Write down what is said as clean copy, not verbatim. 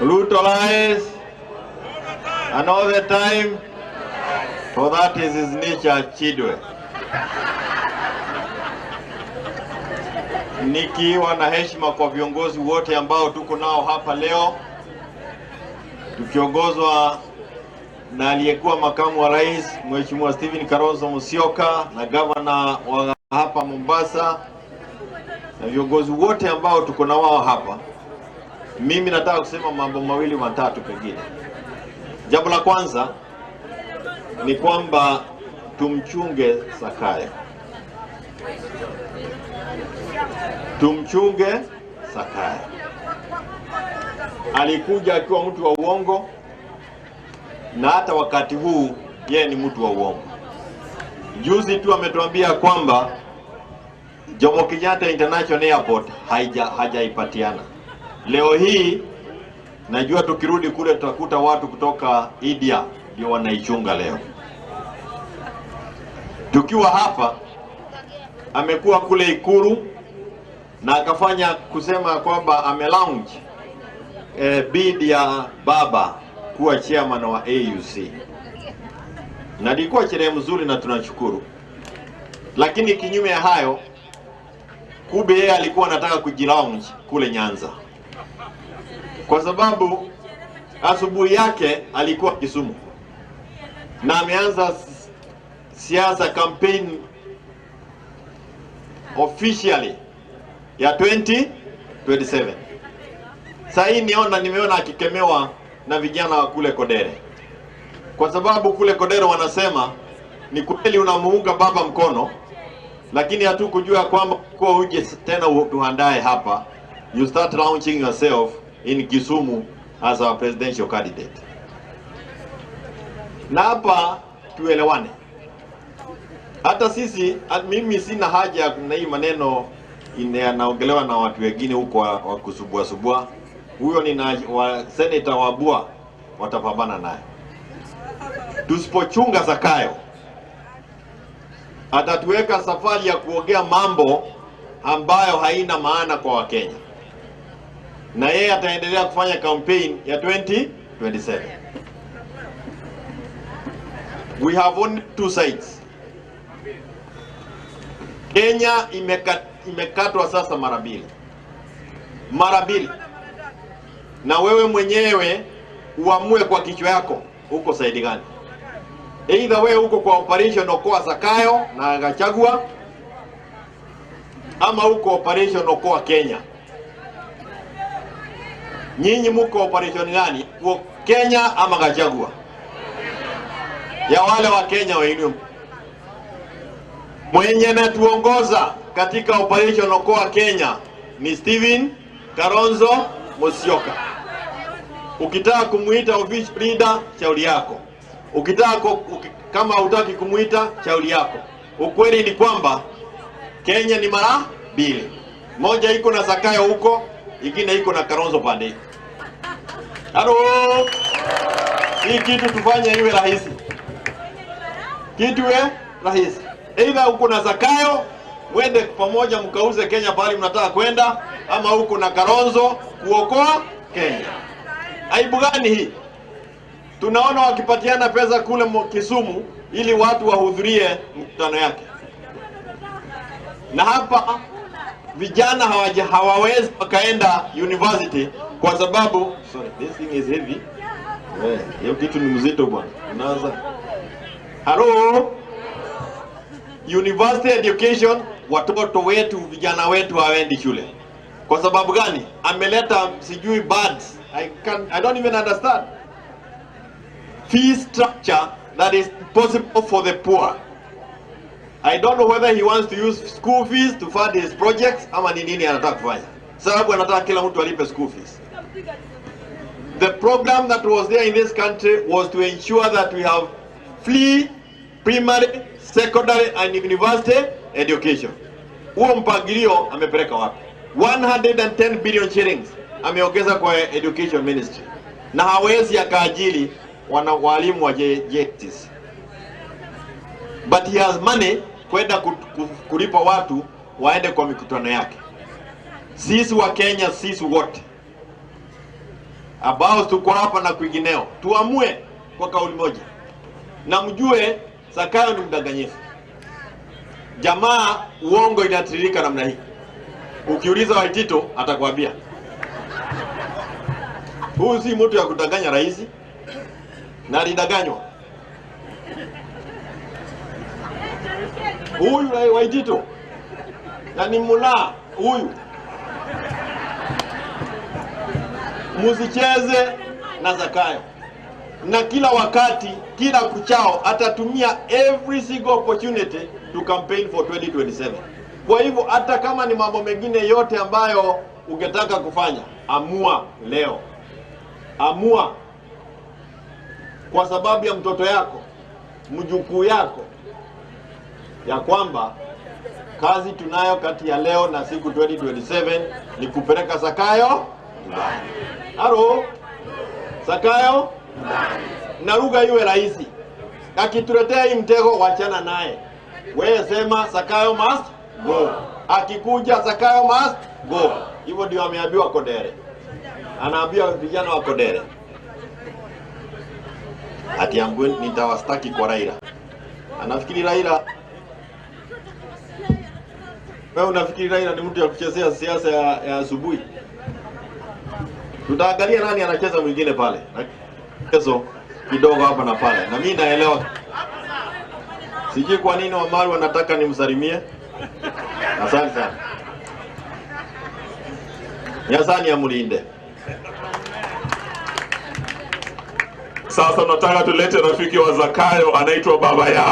Ruto lies, and all the time, for that is his nature, Chidwe. Nikiwa na heshima kwa viongozi wote ambao tuko nao hapa leo, tukiongozwa na aliyekuwa makamu wa rais Mheshimiwa Stephen Kalonzo Musyoka na gavana wa hapa Mombasa na viongozi wote ambao tuko na wao hapa. Mimi nataka kusema mambo mawili matatu pengine. Jambo la kwanza ni kwamba tumchunge Zakayo. Tumchunge Zakayo. Alikuja akiwa mtu wa uongo, na hata wakati huu yeye ni mtu wa uongo. Juzi tu ametuambia kwamba Jomo Kenyatta International Airport hajaipatiana. Leo hii najua tukirudi kule tutakuta watu kutoka India ndio wanaichunga leo. Tukiwa hapa amekuwa kule Ikuru na akafanya kusema kwamba amelaunch bid ya baba kuwa chairman wa AUC. Na ilikuwa sherehe mzuri na tunashukuru. Lakini kinyume ya hayo, kumbe yeye alikuwa anataka kujilaunch kule Nyanza. Kwa sababu asubuhi yake alikuwa Kisumu. Na ameanza siasa campaign officially ya 2027. Sasa hii nimeona akikemewa na vijana wa kule Kodere. Kwa sababu kule Kodere wanasema ni kweli unamuunga baba mkono, lakini hatukujua kwamba kwa uje tena tuandae hapa, you start launching yourself in Kisumu as our presidential candidate. Na hapa tuelewane. Hata sisi, mimi sina haja na hii maneno yanaongelewa na watu wengine huko wa kusubua. Huyo ni wa senator wa Bua, watapambana naye. Tusipochunga Zakayo, atatuweka safari ya kuongea mambo ambayo haina maana kwa Wakenya. Na yeye ataendelea kufanya campaign ya 2027. We have only two sides. Kenya imekatwa sasa mara mbili. Na wewe mwenyewe uamue kwa kichwa yako uko saidi gani. Either wewe uko kwa operation Okoa Zakayo na Gachagua, ama uko operation Okoa Kenya. Nyinyi mko operation gani? Kenya ama Gachagua? Ya wale wa Kenya wenyewe. Mwenye natuongoza katika operation Okoa Kenya ni Stephen Kalonzo Musyoka. Ukitaka kumuita official leader, shauri yako. Kama hutaki kumuita, shauri yako. Ukweli ni kwamba Kenya ni mara mbili. Moja iko na Zakayo huko, ingine iko na Kalonzo pande. Halo. Hii kitu tufanye iwe rahisi. Kitu rahisi. Either uko na Zakayo, mwende pamoja mkauze Kenya pale mnataka kwenda, ama huko na Kalonzo kuokoa Kenya. Aibu gani hii? Tunaona wakipatiana pesa kule Kisumu ili watu wahudhurie mkutano yake. Na hapa vijana hawawezi wakaenda university kwa sababu this thing is heavy. Hiyo kitu ni mzito bwana. Unaanza. Hello. University education, watoto wetu, vijana wetu hawaendi shule. Kwa sababu gani? Ameleta sijui birds. I don't even understand. Fee structure that is possible for the poor. I don't know whether he wants to use school fees to fund his projects ama ni nini anataka kufanya. Sababu anataka kila mtu alipe school fees. The program that was there in this country was to ensure that we have free primary, secondary and university education. Huo mpangilio amepeleka wapi? 110 billion shillings ameongeza kwa education ministry. Na hawezi akaajili walimu wa JTs. But he has money kwenda kulipa watu waende kwa mikutano yake. Sisi wa Kenya, sisi wote ambao tuko hapa na kwingineo, tuamue kwa kauli moja, na mjue Zakayo ni mdanganyifu. Jamaa uongo inatiririka namna hii. Ukiuliza Waitito atakwambia huyu si mtu ya kudanganya rais, na alidanganywa. Huyu Waitito na ni mulaa huyu. Musicheze na Zakayo, na kila wakati, kila kuchao atatumia every single opportunity to campaign for 2027. Kwa hivyo hata kama ni mambo mengine yote ambayo ungetaka kufanya, amua leo. Amua kwa sababu ya mtoto yako, mjukuu yako, ya kwamba kazi tunayo kati ya leo na siku 2027 ni kupeleka Zakayo ndani. Haro, Zakayo na lugha iwe rahisi. Akituletea hii mtego, wachana naye. Wewe sema Zakayo must go. Akikuja Zakayo must go. Hivyo ndio ameambiwa Kodere. Anaambia vijana wa Kodere, ati ambwe nitawastaki kwa Raila. Anafikiri Raila, wewe unafikiri Raila ni mtu ya kuchezea siasa ya asubuhi? Tutaangalia nani anacheza mwingine pale. Kesho kidogo hapa na pale. Na mimi naelewa. Sijui kwa nini Wamaru wanataka nimsalimie. Asante sana. Nyasani ya mulinde. Sasa tunataka tulete rafiki wa Zakayo anaitwa baba yao.